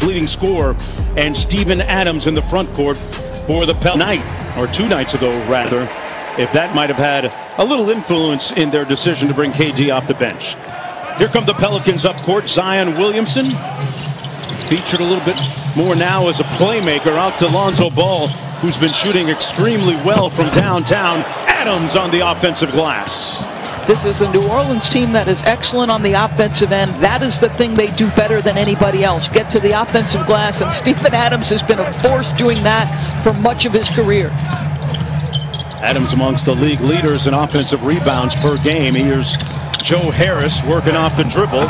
leading scorer, and Steven Adams in the front court for the Pelicans. Or 2 nights ago, rather, if that might have had a little influence in their decision to bring KD off the bench. Here come the Pelicans up court. Zion Williamson, featured a little bit more now as a playmaker, out to Lonzo Ball, who's been shooting extremely well from downtown. Adams on the offensive glass. This is a New Orleans team that is excellent on the offensive end. That is the thing they do better than anybody else. Get to the offensive glass, and Steven Adams has been a force doing that for much of his career. Adams amongst the league leaders in offensive rebounds per game. Here's Joe Harris working off the dribble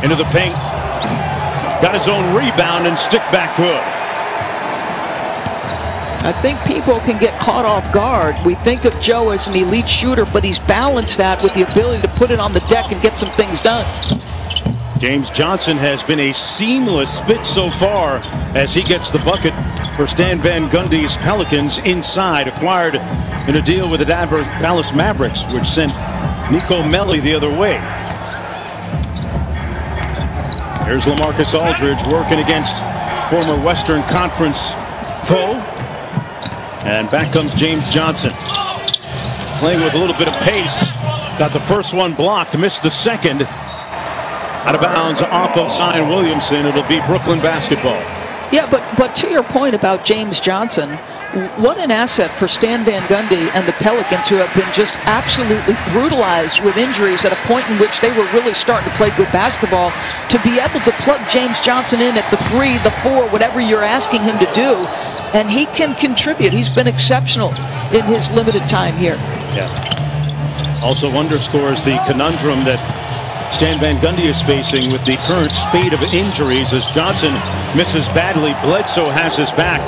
into the paint. Got his own rebound and stick back good. I think people can get caught off guard. We think of Joe as an elite shooter, but he's balanced that with the ability to put it on the deck and get some things done. James Johnson has been a seamless fit so far as he gets the bucket for Stan Van Gundy's Pelicans inside, acquired in a deal with the Dallas Mavericks, which sent Nico Melli the other way. Here's LaMarcus Aldridge working against former Western Conference foe. And back comes James Johnson, playing with a little bit of pace. Got the first one blocked, missed the second. Out of bounds off of Zion Williamson. It'll be Brooklyn basketball. Yeah, but to your point about James Johnson, what an asset for Stan Van Gundy and the Pelicans, who have been just absolutely brutalized with injuries at a point in which they were really starting to play good basketball. To be able to plug James Johnson in at the 3, the 4, whatever you're asking him to do, and he can contribute. He's been exceptional in his limited time here. Yeah. Also underscores the conundrum that Stan Van Gundy is facing with the current spate of injuries as Johnson misses badly. Bledsoe has his back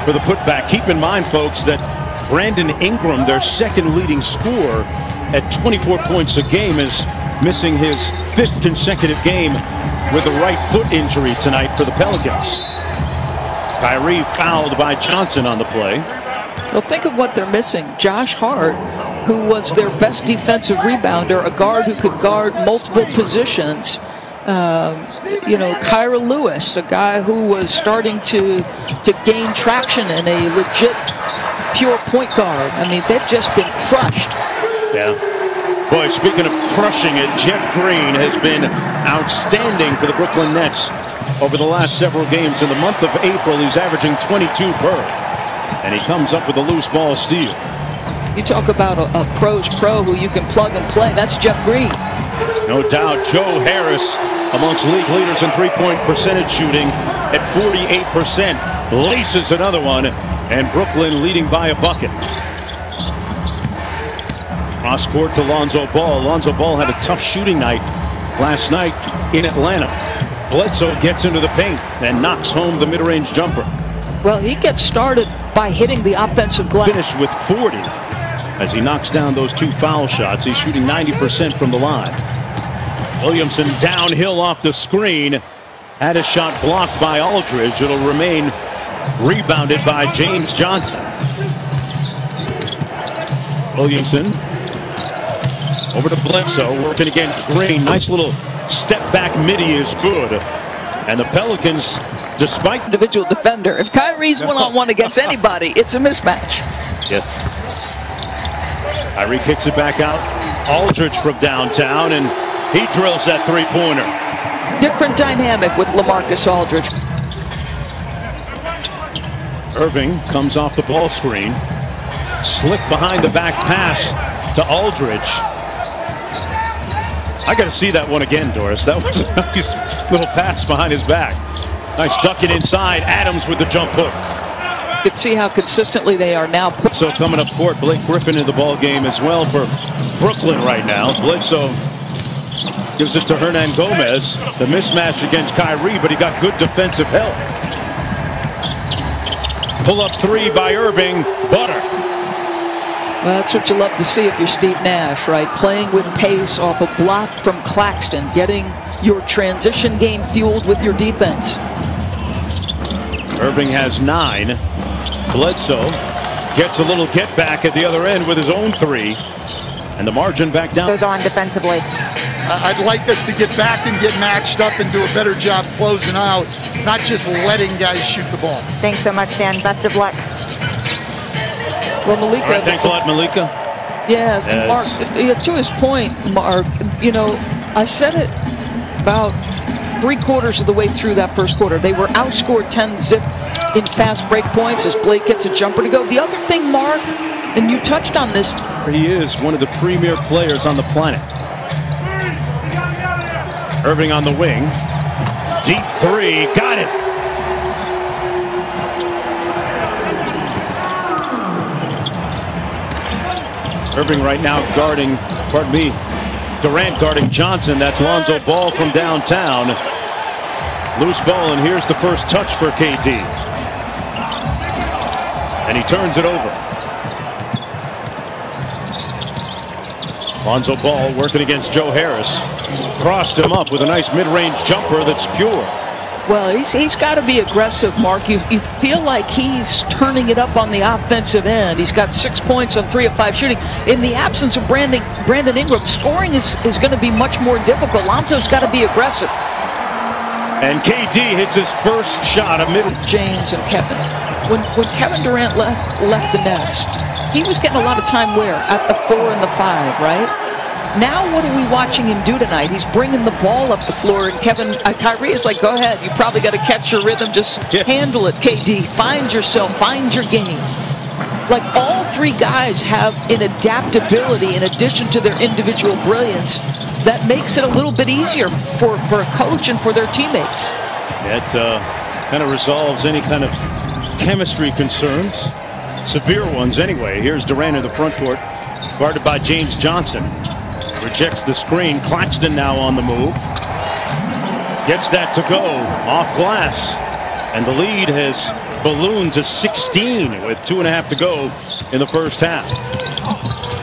for the putback. Keep in mind, folks, that Brandon Ingram, their second leading scorer at 24 points a game, is missing his 5th consecutive game with a right foot injury tonight for the Pelicans. Kyrie fouled by Johnson on the play. Well, think of what they're missing. Josh Hart, who was their best defensive rebounder, a guard who could guard multiple positions. You know, Kyra Lewis, a guy who was starting to gain traction in a legit pure point guard. I mean, they've just been crushed. Yeah. Boy, speaking of crushing it, Jeff Green has been outstanding for the Brooklyn Nets over the last several games. In the month of April, he's averaging 22 per. And he comes up with a loose ball steal. You talk about a pro's pro who you can plug and play. That's Jeff Green. No doubt. Joe Harris amongst league leaders in three-point percentage shooting at 48%. Laces another one, and Brooklyn leading by a bucket. Cross court to Lonzo Ball. Lonzo Ball had a tough shooting night last night in Atlanta. Bledsoe gets into the paint and knocks home the mid-range jumper. Well, he gets started by hitting the offensive glass. Finished with 40 as he knocks down those 2 foul shots. He's shooting 90% from the line. Williamson downhill off the screen. Had a shot blocked by Aldridge. It'll remain rebounded by James Johnson. Williamson over to Bledsoe, working against Green. Nice little step back midi is good. And the Pelicans, despite individual defender, if Kyrie's one-on-one against anybody, it's a mismatch. Yes. Kyrie kicks it back out. Aldridge from downtown, and he drills that three-pointer. Different dynamic with LaMarcus Aldridge. Irving comes off the ball screen. Slick behind the back pass to Aldridge. I got to see that one again, Doris. That was a nice little pass behind his back. Nice ducking inside. Adams with the jump hook. You can see how consistently they are now. So coming up court, Blake Griffin in the ball game as well for Brooklyn right now. Bledsoe gives it to Hernan Gomez. The mismatch against Kyrie, but he got good defensive help. Pull up 3 by Irving. Butter. Well, that's what you love to see if you're Steve Nash, right? Playing with pace off a block from Claxton, getting your transition game fueled with your defense. Irving has 9. Bledsoe gets a little get back at the other end with his own 3. And the margin back down. Goes on defensively. I'd like us to get back and get matched up and do a better job closing out, not just letting guys shoot the ball. Thanks so much, Dan. Best of luck. Well, Malika. All right, thanks a lot, Malika. Yes, and Mark, to his point, Mark, you know, I said it about 3/4 of the way through that first quarter. They were outscored 10-zip in fast break points as Blake gets a jumper to go. The other thing, Mark, and you touched on this. He is one of the premier players on the planet. Irving on the wing. Deep three. Got it. Irving right now guarding, pardon me, Durant guarding Johnson. That's Lonzo Ball from downtown. Loose ball, and here's the first touch for KD. And he turns it over. Lonzo Ball working against Joe Harris. Crossed him up with a nice mid-range jumper that's pure. Well, he's got to be aggressive, Mark. You feel like he's turning it up on the offensive end. He's got 6 points on 3 of 5 shooting. In the absence of Brandon Ingram, scoring is going to be much more difficult. Lonzo's got to be aggressive. And KD hits his first shot amid James and Kevin. When Kevin Durant left the Nets, he was getting a lot of time where? At the 4 and the 5, right? Now what are we watching him do tonight? He's bringing the ball up the floor, and Kyrie is like, go ahead. You probably got to catch your rhythm. Just handle it, KD. Find yourself. Find your game. Like, all three guys have an adaptability in addition to their individual brilliance that makes it a little bit easier for a coach and for their teammates. That kind of resolves any kind of chemistry concerns. Severe ones anyway. Here's Durant in the front court, guarded by James Johnson. Rejects the screen. Claxton now on the move. Gets that to go off glass. And the lead has ballooned to 16 with 2.5 to go in the first half.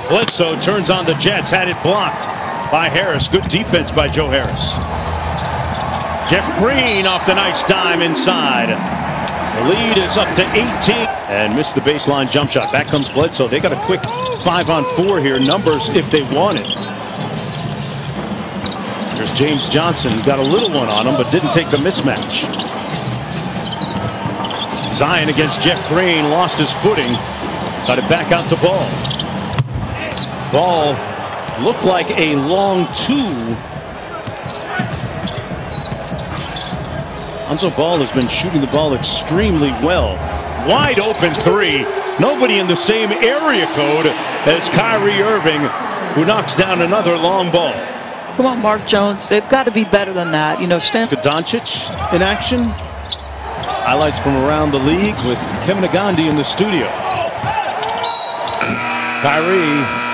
Bledsoe turns on the Jets. Had it blocked by Harris. Good defense by Joe Harris. Jeff Green off the nice dime inside. The lead is up to 18. And missed the baseline jump shot. Back comes Bledsoe. They got a quick 5-on-4 here. Numbers if they want it. There's James Johnson, got a little one on him, but didn't take the mismatch. Zion against Jeff Green, lost his footing, got it back out to Ball. Ball looked like a long 2. Lonzo Ball has been shooting the ball extremely well. Wide open 3. Nobody in the same area code as Kyrie Irving, who knocks down another long ball. Come on, Mark Jones. They've got to be better than that. You know, Doncic in action. Highlights from around the league with Kevin Agandi in the studio. Kyrie